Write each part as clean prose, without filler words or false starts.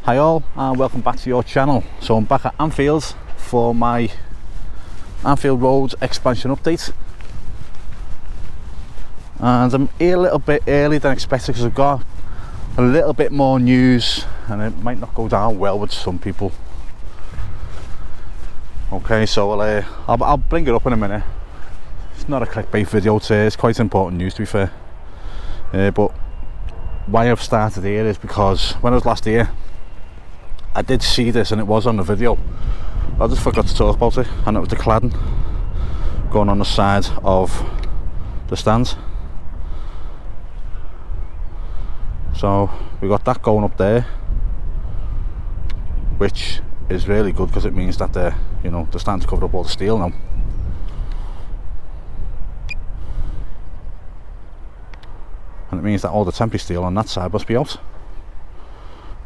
Hi all, and welcome back to your channel. So I'm back at Anfield for my Anfield Road expansion update, and I'm here a little bit early than expected because I've got a little bit more news and it might not go down well with some people. Okay, so I'll bring it up in a minute. It's not a clickbait video today, it's quite important news to be fair. But why I've started here is because when I was last here I did see this and it was on the video. I just forgot to talk about it, and it was the cladding going on the side of the stands. So we got that going up there, which is really good because it means that the stands covered up all the steel now. And it means that all the temporary steel on that side must be out.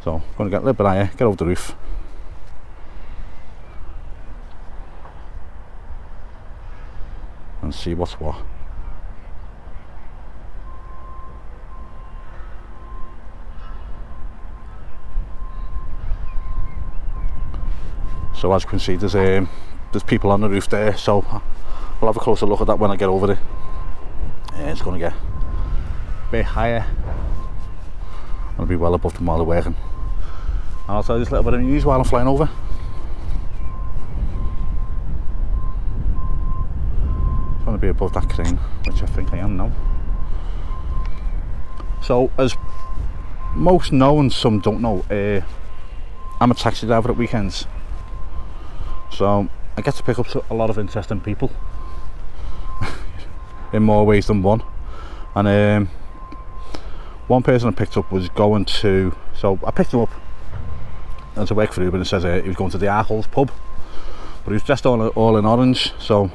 So I'm going to get a little bit higher, get over the roof, and see what's what. So as you can see, there's people on the roof there, so I'll have a closer look at that when I get over there. It's going to get a bit higher. I'll be well above them while they're working. And I'll tell you this little bit of news while I'm flying over. I'm going to be above that crane, which I think I am now. So as most know and some don't know, I'm a taxi driver at weekends. So I get to pick up a lot of interesting people in more ways than one. And one person I picked up was going to, so I picked him up and to work for Uber, and it says he was going to the Arholes pub, but he was dressed all in orange. So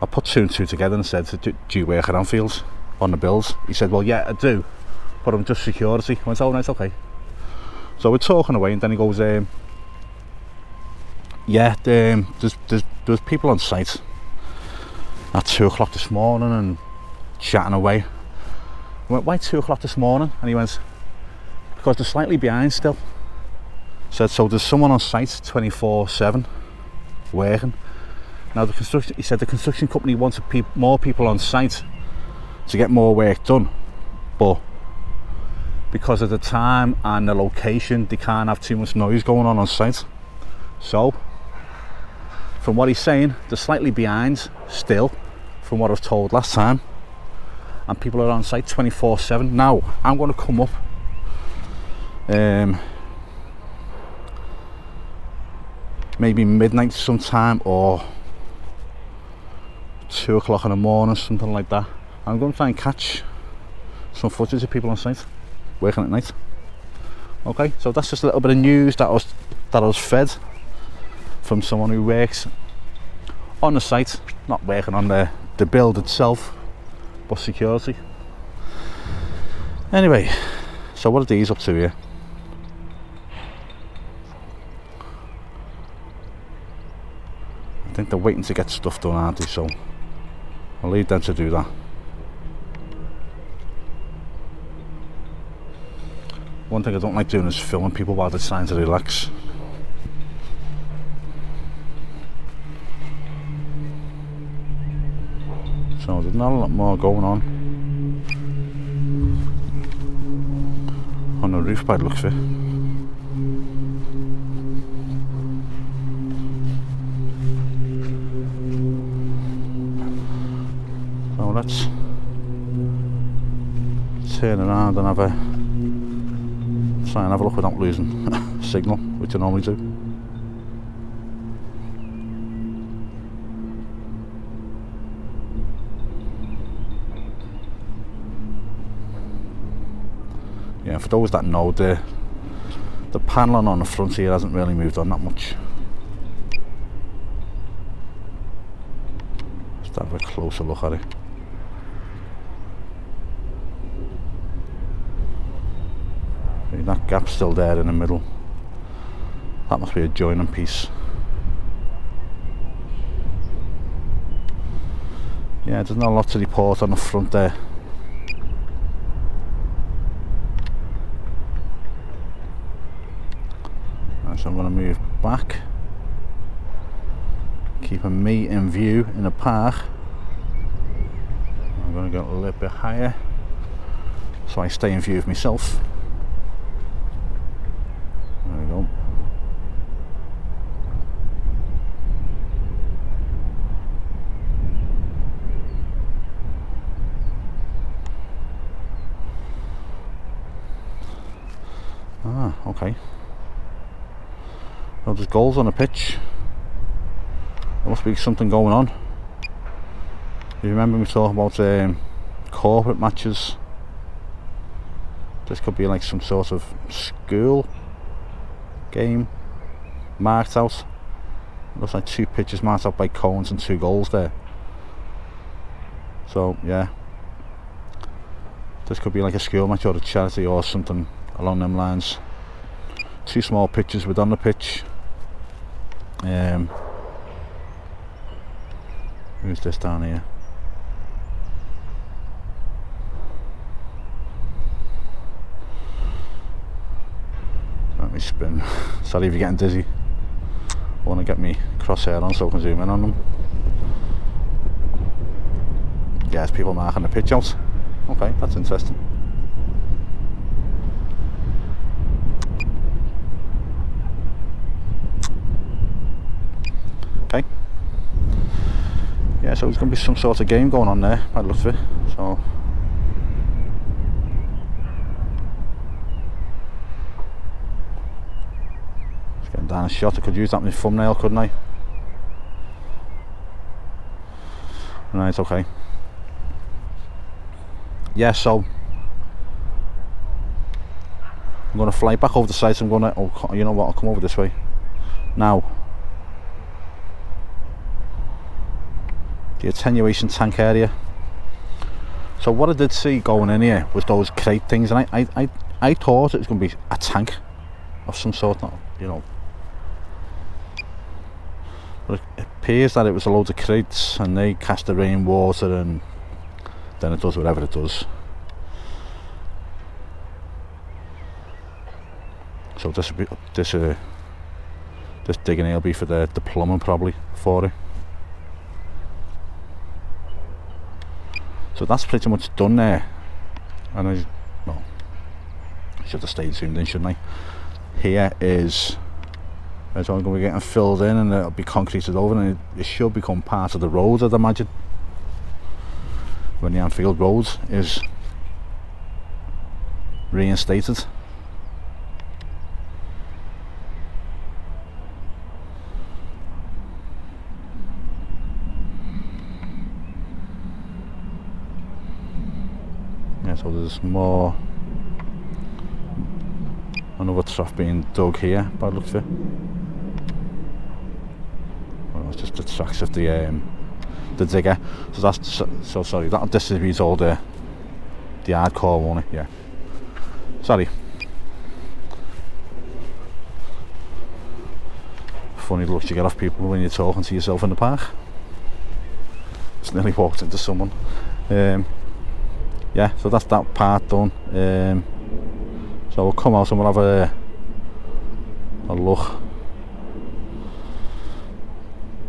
I put two and two together and said, do you work at Anfield on the bills? He said, well yeah I do, but I'm just security. I went, oh nice, okay. So we're talking away, and then he goes, yeah, there's people on site at 2 o'clock this morning and chatting away. I went, why 2 o'clock this morning? And he went, because they're slightly behind still. Said, so there's someone on site 24/7 working. Now he said the construction company wanted more people on site to get more work done, but because of the time and the location they can't have too much noise going on site. So from what he's saying, they're slightly behind still from what I was told last time, and people are on site 24/7. Now I'm going to come up maybe midnight sometime or 2 o'clock in the morning, something like that. I'm going to try and catch some footage of people on site working at night. Okay, so that's just a little bit of news that I was fed from someone who works on the site, not working on the build itself, but security. Anyway, so what are these up to here? I think they're waiting to get stuff done, aren't they? So I'll leave them to do that. One thing I don't like doing is filming people while they're trying to relax. So there's not a lot more going on the roof by the looks of it. So let's turn around and try and have a look without losing signal, which I normally do. Yeah, for those that know, the panelling on the front here hasn't really moved on that much. Just have a closer look at it. That gap's still there in the middle. That must be a joining piece. Yeah, there's not a lot to report on the front there. So I'm going to move back, keeping me in view in the park. I'm going to go a little bit higher so I stay in view of myself. There we go. Ah, okay. Well, there's goals on the pitch. There must be something going on. You remember me talking about corporate matches? This could be like some sort of school game marked out. Looks like 2 pitches marked out by cones and 2 goals there. So yeah, this could be like a school match or a charity or something along them lines. 2 small pitches within the pitch. Who's this down here? Let me spin. Sorry if you're getting dizzy. I want to get me crosshair on so I can zoom in on them. Yeah, there's people marking the pitch out. Okay, that's interesting. Okay. Yeah, so there's going to be some sort of game going on there by the looks of it. So just getting down a shot. I could use that in my thumbnail, couldn't I? Right, okay. Yeah, so I'm going to fly back over the site. I'm going to, oh, you know what, I'll come over this way now. The attenuation tank area. So what I did see going in here was those crate things, and I thought it was going to be a tank of some sort, you know. But it appears that it was a load of crates, and they catch the rainwater, and then it does whatever it does. So this will be this digging here will be for the plumbing probably for it. So that's pretty much done there, and I should have stayed zoomed in, shouldn't I? Here is, it's only going to be getting filled in, and it'll be concreted over, and it should become part of the road, I'd imagine, when the Anfield road is reinstated. So there's more, another trough being dug here by the looks of it. Well, it's just the tracks of the digger. So that's so sorry. That'll distribute all the hardcore, won't it? Yeah. Sorry. Funny looks you get off people when you're talking to yourself in the park. Just nearly walked into someone. Yeah, so that's that part done. So we'll come out and we'll have a look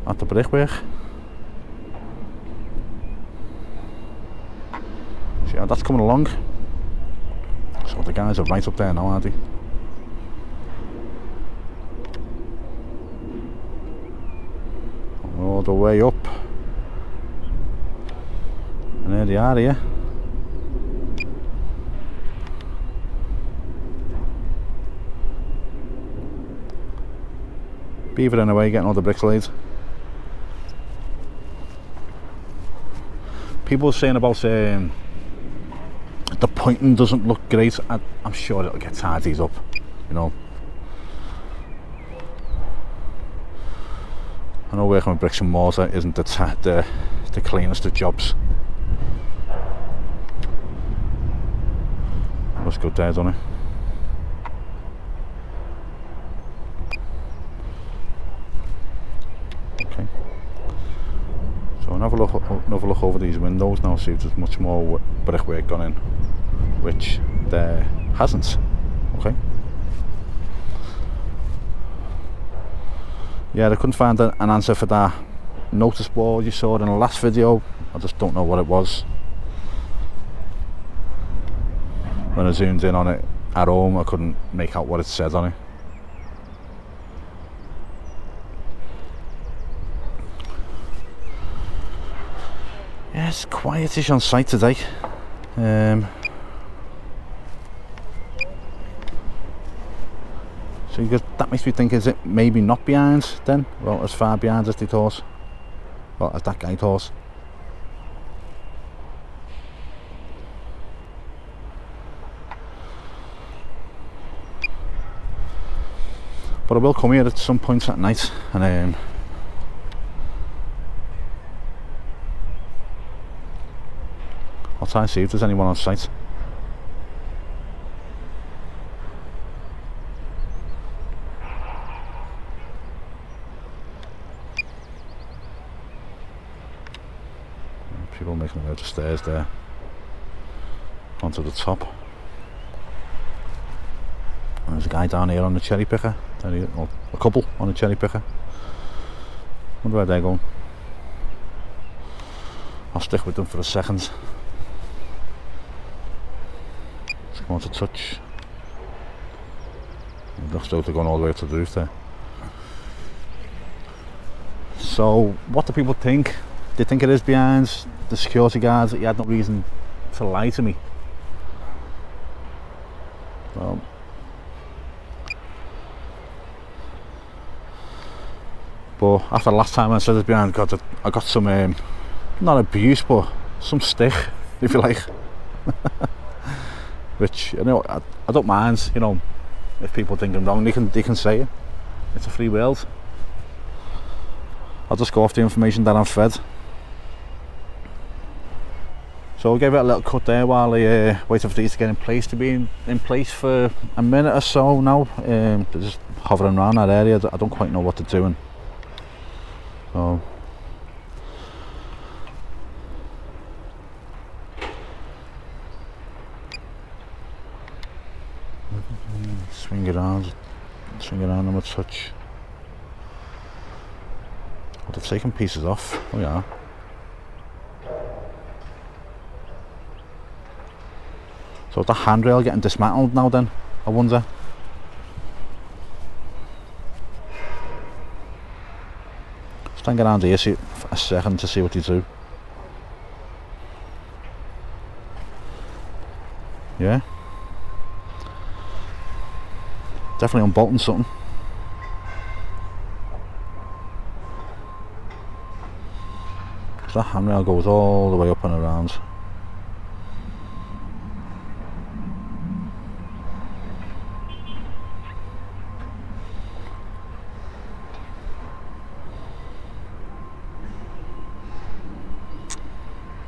at the brickwork. So yeah, that's coming along. So the guys are right up there now, aren't they? All the way up. And there they are here. Beavering away, getting all the bricks laid. People are saying about the pointing doesn't look great. I'm sure it'll get tidied up, you know. I know working with bricks and mortar isn't the cleanest of jobs. Looks good there, doesn't it? Okay. So another look over these windows now, see if there's much more brickwork gone in, which there hasn't. Okay. Yeah, I couldn't find an answer for that notice board you saw in the last video. I just don't know what it was. When I zoomed in on it at home, I couldn't make out what it said on it. Yeah, it's quietish on site today. So that makes me think, is it maybe not behind then? Well, as far behind as they thought. Well, as that guy thought. But I will come here at some point at night and I'll try and see if there's anyone on site. People making their way up the stairs there onto the top. And there's a guy down here on the cherry picker, or a couple on the cherry picker. Wonder where they're going. I'll stick with them for a second. Let's come on to touch. It looks like they're going all the way up to the roof there. So what do people think? They think it is behind the security guards, that he had no reason to lie to me. Well, but after the last time I said it's behind, I got some, not abuse, but some stick, if you like. Which, you know, I don't mind, you know, if people think I'm wrong, they can say it. It's a free world. I'll just go off the information that I'm fed. So I'll give it a little cut there while I wait for these to get in place, to be in place for a minute or so now. They're just hovering around that area. I don't quite know what they're doing. So swing around them a touch. Oh, they've taken pieces off. Oh yeah. So is the handrail getting dismantled now then, I wonder? Just hang around here for a second to see what they do. Yeah. Definitely unbolting something. So that handrail goes all the way up and around.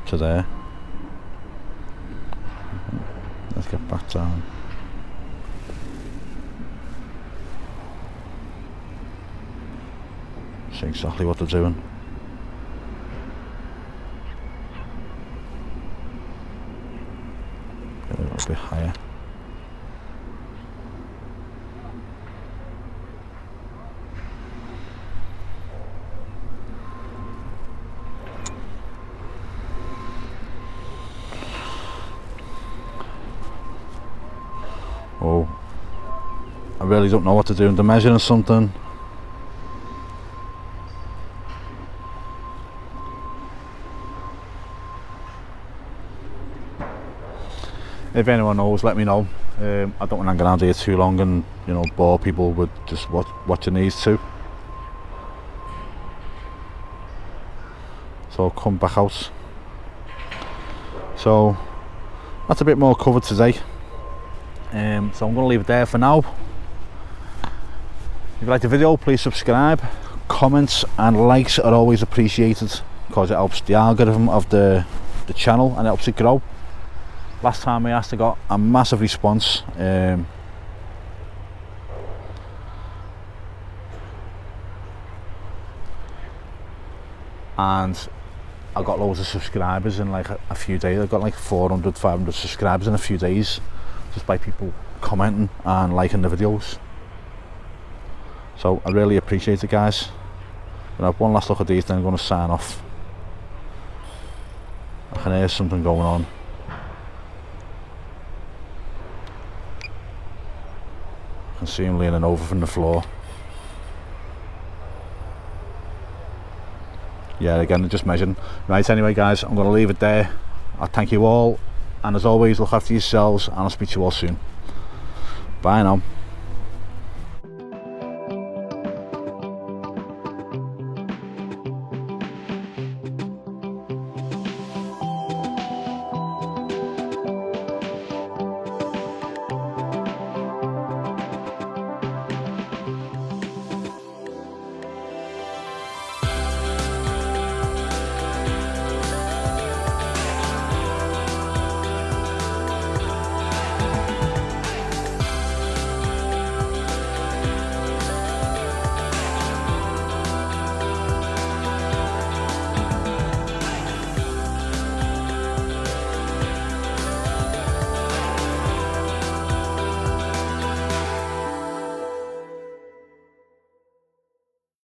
To there. Let's get back down. See exactly what they're doing. Get a little bit higher. Oh, I really don't know what to do. They're measuring something. If anyone knows, let me know. I don't want to hang around here too long and, you know, bore people with just watching these two. So I'll come back out. So that's a bit more covered today. So I'm going to leave it there for now. If you like the video, please subscribe. Comments and likes are always appreciated because it helps the algorithm of the channel and it helps it grow. Last time I asked, I got a massive response. And I got loads of subscribers in like a few days. I got like 400, 500 subscribers in a few days just by people commenting and liking the videos. So I really appreciate it, guys. I'm gonna have one last look at these, then I'm going to sign off. I can hear something going on. I can see him leaning over from the floor. Yeah, again, they're just measuring. Right, anyway, guys, I'm going to leave it there. I thank you all, and as always, look after yourselves, and I'll speak to you all soon. Bye now.